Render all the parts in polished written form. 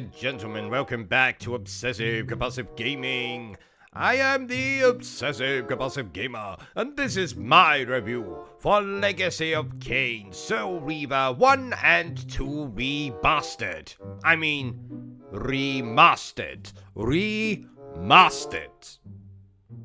and gentlemen, welcome back to Obsessive Compulsive Gaming. I am the Obsessive Compulsive Gamer, and this is my review for Legacy of KAIN, SOUL REAVER 1 and 2 Remastered. I mean, remastered. Remastered.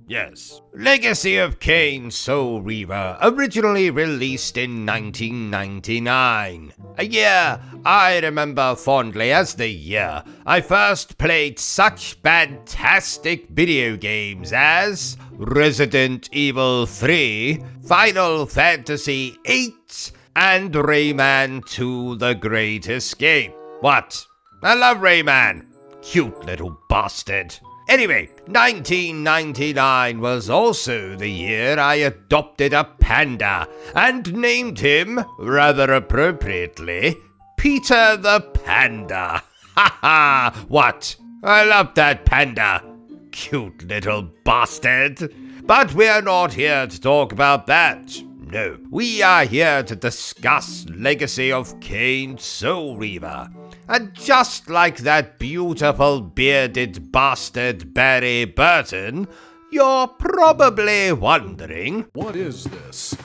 Yes. Legacy of KAIN, SOUL REAVER, originally released in 1999. A year I remember fondly as the year I first played such fantastic video games as Resident Evil 3, Final Fantasy 8, and Rayman 2: The Great Escape. What? I love Rayman. Cute little bastard. Anyway, 1999 was also the year I adopted a panda and named him, rather appropriately, Peter the Panda. Ha ha! What? I love that panda. Cute little bastard. But we're not here to talk about that. No, we are here to discuss Legacy of KAIN, SOUL REAVER. And just like that beautiful bearded bastard Barry Bertrum, you're probably wondering, what is this?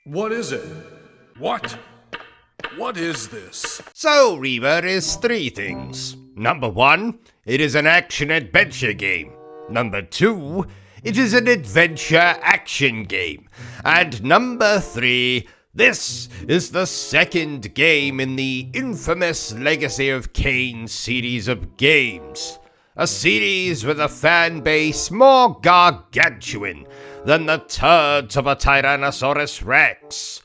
What is it? What? What is this? SOUL REAVER is three things. Number one, it is an action-adventure game. Number two, it is an adventure-action game. And number three, this is the second game in the infamous Legacy of KAIN series of games. A series with a fan base more gargantuan than the turds of a Tyrannosaurus Rex.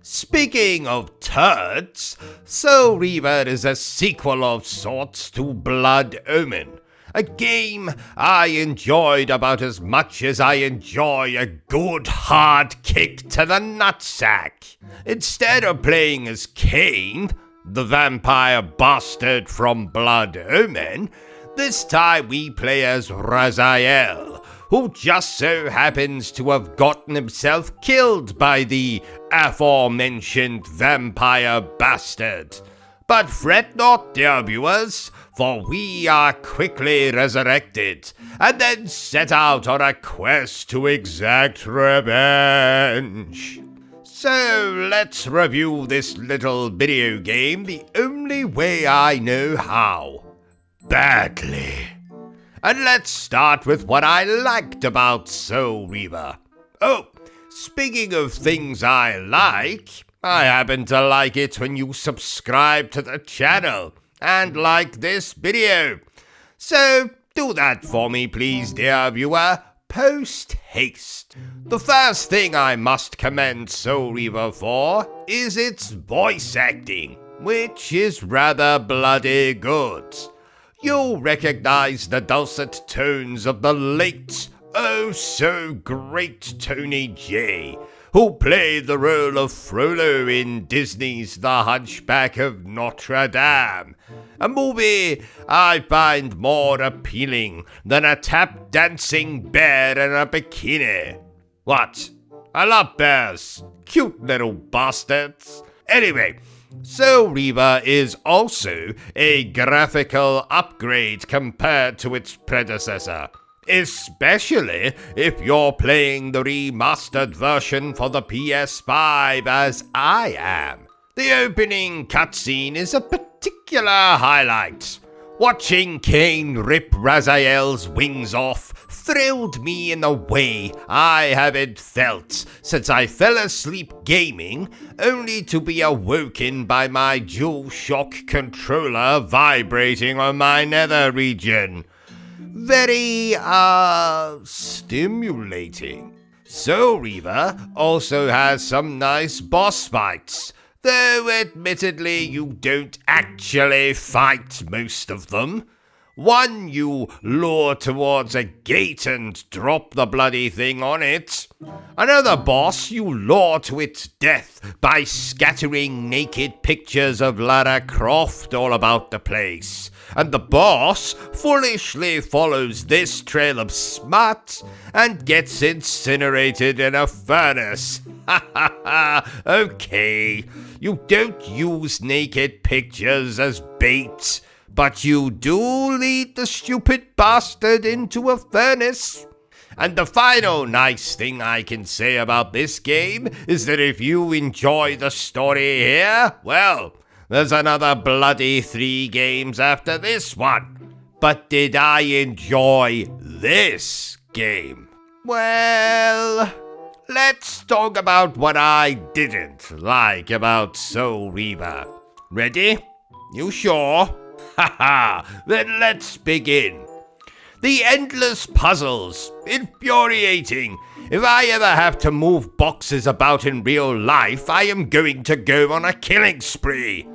Speaking of turds, SOUL REAVER is a sequel of sorts to Blood Omen. A game I enjoyed about as much as I enjoy a good hard kick to the nutsack. Instead of playing as KAIN, the vampire bastard from Blood Omen, this time we play as Raziel, who just so happens to have gotten himself killed by the aforementioned vampire bastard. But fret not, dear viewers, for we are quickly resurrected, and then set out on a quest to exact revenge. So let's review this little video game the only way I know how. Badly. And let's start with what I liked about SOUL REAVER. Oh, speaking of things I like, I happen to like it when you subscribe to the channel and like this video. So do that for me, please, dear viewer, post haste. The first thing I must commend SOUL REAVER for is its voice acting, which is rather bloody good. You'll recognize the dulcet tones of the late, oh so great Tony J, who played the role of Frollo in Disney's The Hunchback of Notre Dame, a movie I find more appealing than a tap-dancing bear in a bikini. What? I love bears. Cute little bastards. Anyway, SOUL REAVER is also a graphical upgrade compared to its predecessor. Especially if you're playing the remastered version for the PS5 as I am. The opening cutscene is a particular highlight. Watching KAIN rip Raziel's wings off thrilled me in a way I haven't felt since I fell asleep gaming, only to be awoken by my DualShock controller vibrating on my nether region. Very, stimulating. SOUL REAVER also has some nice boss fights, though admittedly you don't actually fight most of them. One you lure towards a gate and drop the bloody thing on it. Another boss you lure to its death by scattering naked pictures of Lara Croft all about the place. And the boss foolishly follows this trail of smut and gets incinerated in a furnace. Okay, you don't use naked pictures as bait, but you do lead the stupid bastard into a furnace. And the final nice thing I can say about this game is that if you enjoy the story here, well, there's another bloody 3 games after this one. But did I enjoy this game? Well, let's talk about what I didn't like about Soul Reaver. Ready? You sure? Haha, then let's begin. The endless puzzles. Infuriating. If I ever have to move boxes about in real life, I am going to go on a killing spree.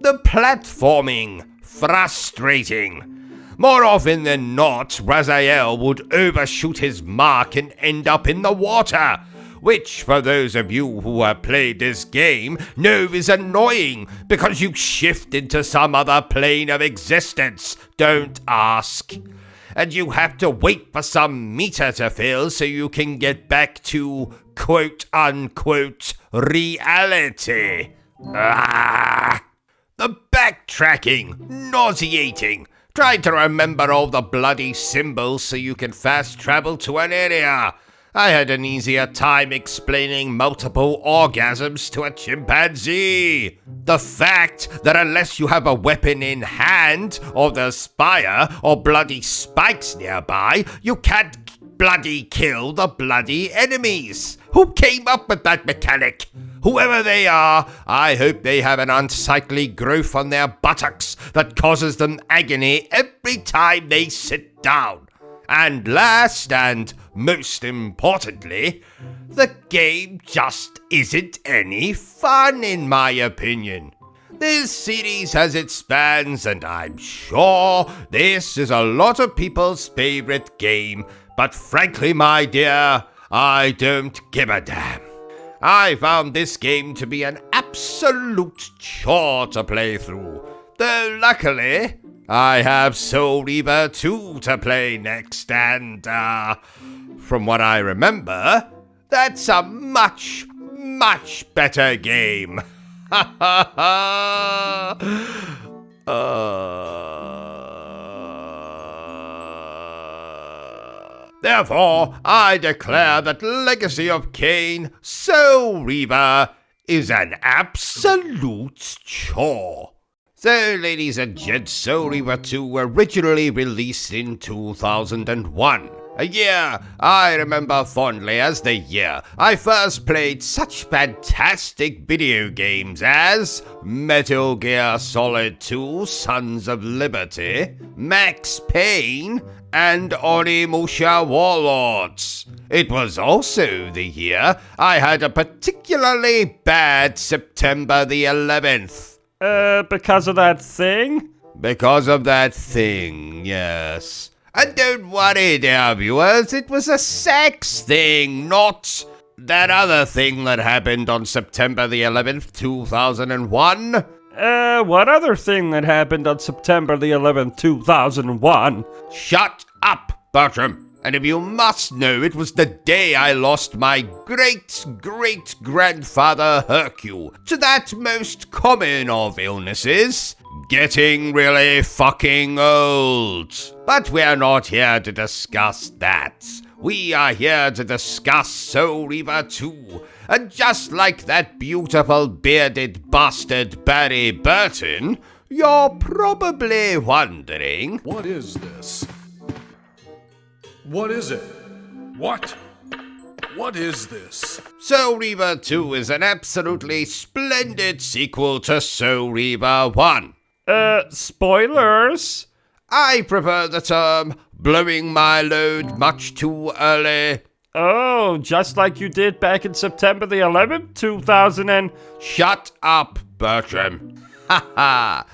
The platforming. Frustrating. More often than not, Raziel would overshoot his mark and end up in the water, which, for those of you who have played this game, know is annoying because you shift into some other plane of existence. Don't ask. And you have to wait for some meter to fill so you can get back to quote-unquote reality. Ah! The backtracking, nauseating. Try to remember all the bloody symbols so you can fast travel to an area. I had an easier time explaining multiple orgasms to a chimpanzee. The fact that unless you have a weapon in hand, or the spire, or bloody spikes nearby, you can't bloody kill the bloody enemies. Who came up with that mechanic? Whoever they are, I hope they have an unsightly growth on their buttocks that causes them agony every time they sit down. And last and most importantly, the game just isn't any fun in my opinion. This series has its fans and I'm sure this is a lot of people's favorite game, but frankly my dear, I don't give a damn. I found this game to be an absolute chore to play through, though luckily I have Soul Reaver 2 to play next, and from what I remember, that's a much, much better game. Therefore, I declare that Legacy of Kain, Soul Reaver, is an absolute chore. So, ladies and gents, Soul Reaver 2 originally released in 2001. A year I remember fondly as the year I first played such fantastic video games as Metal Gear Solid 2 Sons of Liberty, Max Payne, and Onimusha Warlords. It was also the year I had a particularly bad September the 11th. Because of that thing? Because of that thing, yes. And don't worry, dear viewers, it was a sex thing, not that other thing that happened on September the 11th, 2001. What other thing that happened on September the 11th, 2001? Shut up, Bertrum. And if you must know, it was the day I lost my great-great-grandfather Hercule to that most common of illnesses, getting really fucking old. But we're not here to discuss that. We are here to discuss Soul Reaver 2. And just like that beautiful bearded bastard Barry Burton, you're probably wondering, What is this? What is it? What? What is this? Soul Reaver 2 is an absolutely splendid sequel to Soul Reaver 1. Spoilers? I prefer the term blowing my load much too early. Oh, just like you did back in September the 11th, 2000 and... Shut up, Bertram. Haha.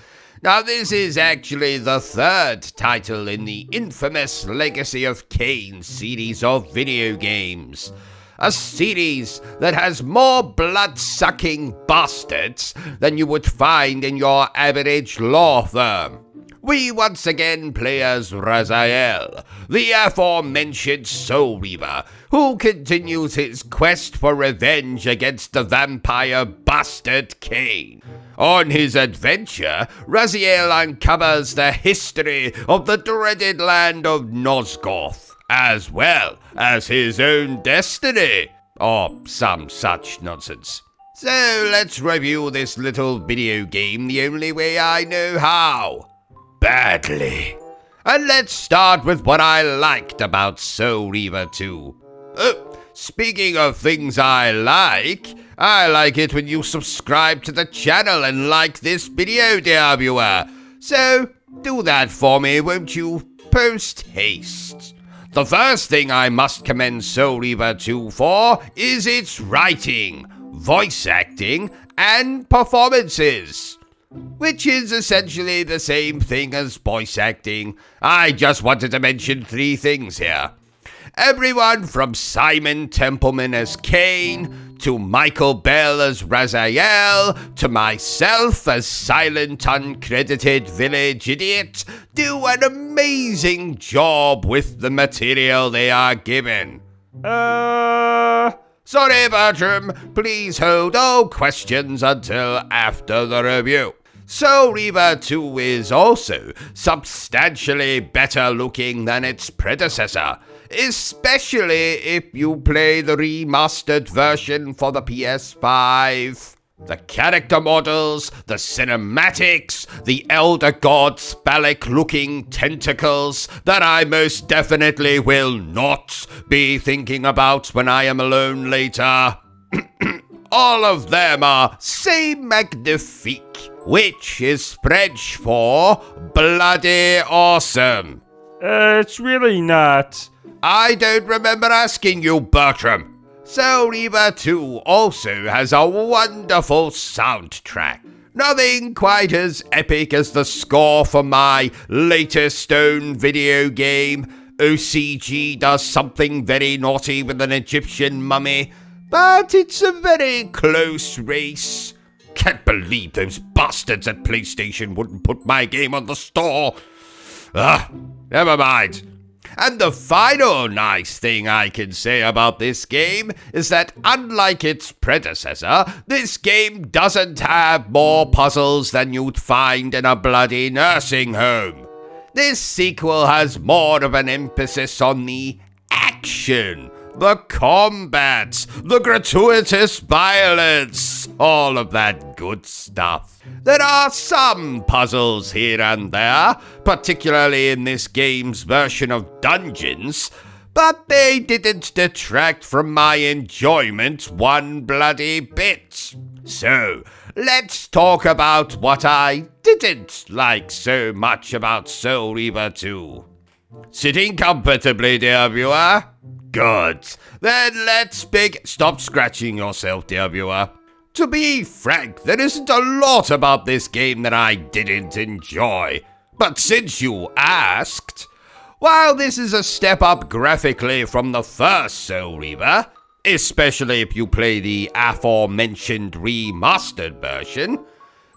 Now this is actually the third title in the infamous Legacy of Kain series of video games. A series that has more blood-sucking bastards than you would find in your average law firm. we once again play as Raziel, the aforementioned Soul Reaver, who continues his quest for revenge against the vampire bastard KAIN. On his adventure, Raziel uncovers the history of the dreaded land of Nosgoth, as well as his own destiny, or some such nonsense. So let's review this little video game the only way I know how. Badly. And let's start with what I liked about Soul Reaver 2. Speaking of things I like it when you subscribe to the channel and like this video, dear viewer. So do that for me, won't you? Post haste. The first thing I must commend Soul Reaver 2 for is its writing, voice acting, and performances, which is essentially the same thing as voice acting. I just wanted to mention 3 things here. Everyone from Simon Templeman as KAIN, to Michael Bell as Raziel, to myself as silent, uncredited village idiot, do an amazing job with the material they are given. Sorry, Bertrum, please hold all questions until after the review. Soul Reaver 2 is also substantially better looking than its predecessor, especially if you play the remastered version for the PS5. The character models, the cinematics, the Elder God's phallic-looking tentacles that I most definitely will not be thinking about when I am alone later. All of them are c'est magnifique, which is French for bloody awesome. It's really not. I don't remember asking you, Bertrum. Soul Reaver 2 also has a wonderful soundtrack. Nothing quite as epic as the score for my latest own video game. OCG does something very naughty with an Egyptian mummy, but it's a very close race. Can't believe those bastards at PlayStation wouldn't put my game on the store. Never mind. And the final nice thing I can say about this game is that, unlike its predecessor, this game doesn't have more puzzles than you'd find in a bloody nursing home. This sequel has more of an emphasis on the action, the combat, the gratuitous violence, all of that good stuff. There are some puzzles here and there, particularly in this game's version of dungeons, but they didn't detract from my enjoyment one bloody bit. So, let's talk about what I didn't like so much about Soul Reaver 2. Sitting comfortably, dear viewer? Good. Then let's Stop scratching yourself, dear viewer. To be frank, there isn't a lot about this game that I didn't enjoy. But since you asked, while this is a step up graphically from the first Soul Reaver, especially if you play the aforementioned remastered version,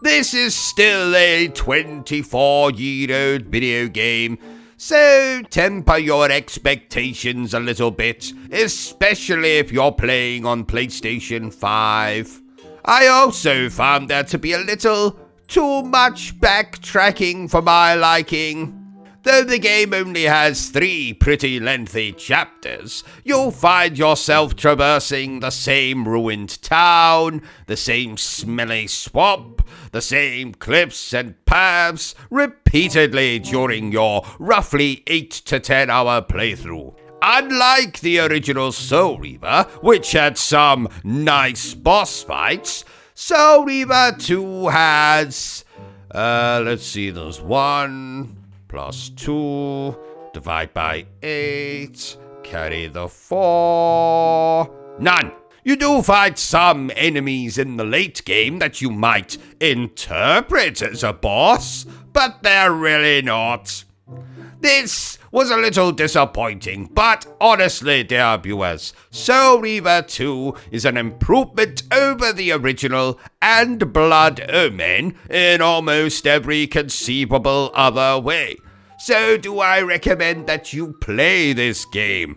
this is still a 24-year-old video game, so temper your expectations a little bit, especially if you're playing on PlayStation 5. I also found there to be a little too much backtracking for my liking. Though the game only has 3 pretty lengthy chapters, you'll find yourself traversing the same ruined town, the same smelly swamp, the same cliffs and paths repeatedly during your roughly 8 to 10 hour playthrough. Unlike the original Soul Reaver, which had some nice boss fights, Soul Reaver 2 has, there's 1 plus 2, divide by 8, carry the 4, none. You do fight some enemies in the late game that you might interpret as a boss, but they're really not. This was a little disappointing, but honestly, dear viewers, Soul Reaver 2 is an improvement over the original and Blood Omen in almost every conceivable other way. So do I recommend that you play this game?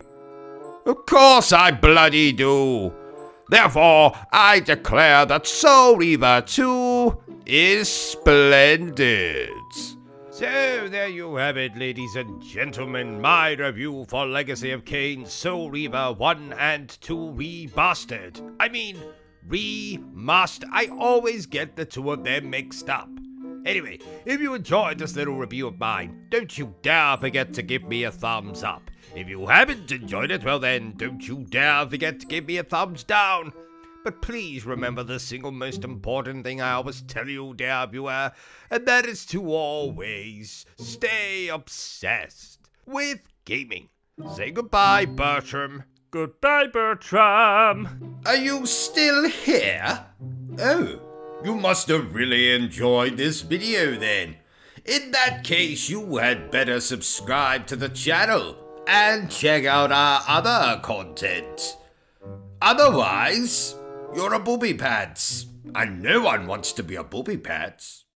Of course I bloody do. Therefore, I declare that Soul Reaver 2 is splendid. So there you have it, ladies and gentlemen, my review for Legacy of Kain Soul Reaver 1 and 2 Remastered. Remastered. I always get the two of them mixed up. Anyway, if you enjoyed this little review of mine, don't you dare forget to give me a thumbs up. If you haven't enjoyed it, well then, don't you dare forget to give me a thumbs down. But please remember the single most important thing I always tell you, dear viewer, and that is to always stay obsessed with gaming. Say goodbye, Bertrum. Goodbye, Bertram. Are you still here? Oh, you must have really enjoyed this video then. In that case, you had better subscribe to the channel and check out our other content. Otherwise, you're a booby pants, and no one wants to be a booby pants.